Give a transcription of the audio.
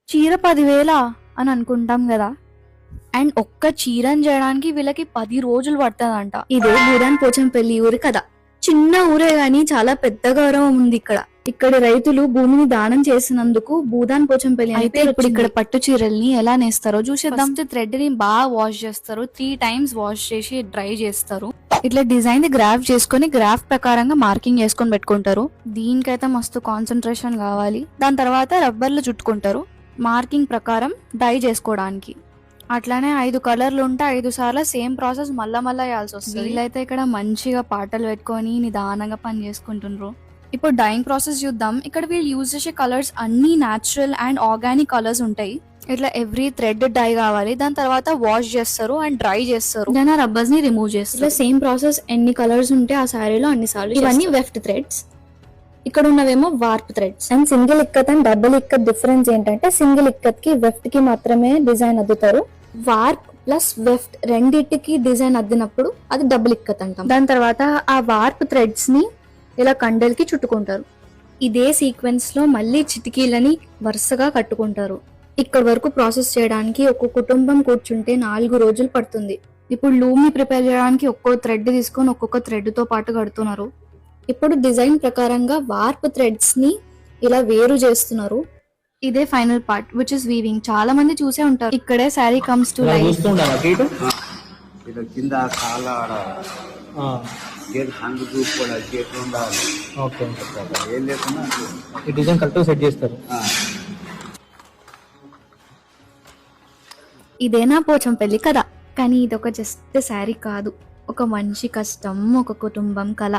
చీర 10,000 అని అనుకుంటాం కదా. అండ్ ఒక్క చీరని చేయడానికి వీళ్ళకి 10 రోజులు పడుతుందంట. ఇదే భూదాన్ పోచంపల్లి ఊరి కథ. చిన్న ఊరే గాని చాలా పెద్ద గౌరవం ఉంది ఇక్కడ. ఇక్కడ రైతులు భూమిని దానం చేసినందుకు భూదాన్ పోచంపల్లి. అయితే ఇప్పుడు ఇక్కడ పట్టు చీరల్ని ఎలా నేస్తారో చూసేద్దాం. థ్రెడ్ ని బాగా వాష్ చేస్తారు, 3 times వాష్ చేసి డ్రై చేస్తారు. ఇట్లా డిజైన్ ది గ్రాఫ్ చేసుకుని గ్రాఫ్ ప్రకారంగా మార్కింగ్ చేసుకొని పెట్టుకుంటారు. దీనికైతే మస్తు కాన్సన్ట్రేషన్ కావాలి. దాని తర్వాత రబ్బర్లు చుట్టుకుంటారు మార్కింగ్ ప్రకారం డై చేసుకోవడానికి. అట్లానే 5 కలర్లు ఉంటే 5 సార్లు సేమ్ ప్రాసెస్ మళ్ళా వేయాల్సి వస్తుంది. వీళ్ళైతే ఇక్కడ మంచిగా పాటలు పెట్టుకొని నిదానంగా పని చేసుకుంటున్నారు. ఇప్పుడు డైయింగ్ ప్రాసెస్ చూద్దాం. ఇక్కడ వీళ్ళు యూజ్ చేసే కలర్స్ అన్ని న్యాచురల్ అండ్ ఆర్గానిక్ కలర్స్ ఉంటాయి. ఇట్లా ఎవ్రీ థ్రెడ్ డై కావాలి. దాని తర్వాత వాష్ చేస్తారు అండ్ డ్రై చేస్తారు. దాని రబ్బర్స్ ని రిమూవ్ చేస్తారు. ఇట్లా సేమ్ ప్రాసెస్ ఎన్ని కలర్స్ ఉంటే ఆ శారీలో అన్ని సార్లు. ఇవన్నీ వెఫ్ట్ థ్రెడ్స్, ఇక్కడ ఉన్నవేమో warp threads. And single ikat and double ikat difference ఏంటంటే సింగిల్ ఇక్కత్ కి వెఫ్ట్ కి మాత్రమే డిజైన్ అద్దుతారు. వార్ప్ ప్లస్ వెఫ్ట్ రెండింటికి డిజైన్ అద్దినప్పుడు అది డబుల్ ఇక్కత్ అంటాం. దాని తర్వాత ఆ వార్ప్ థ్రెడ్స్ ని ఇలా కండెల్కి చుట్టుకుంటారు. ఇదే సీక్వెన్స్ లో మళ్ళీ చిటికీలని వరుసగా కట్టుకుంటారు. ఇక్కడ వరకు ప్రాసెస్ చేయడానికి ఒక కుటుంబం కూర్చుంటే 4 రోజులు పడుతుంది. ఇప్పుడు లూమ్ ని ప్రిపేర్ చేయడానికి ఒక్కో థ్రెడ్ తీసుకొని ఒక్కొక్క థ్రెడ్ తో పాటు కడుతున్నారు. ఇప్పుడు డిజైన్ ప్రకారంగా వార్ప్ థ్రెడ్స్ ని ఇలా వేరు చేస్తున్నారు. ఇదే final part which is weaving. చాలా మంది చూసే ఉంటారు. ఇక్కడే శారీ కమ్స్ టు లైఫ్. కింద సెట్ చేస్తారు. ఇదేనా పోచంపల్లి కథ. కానీ ఇదొక జస్ట్ శారీ కాదు, ఒక మనిషి కష్టం, ఒక కుటుంబం కళ.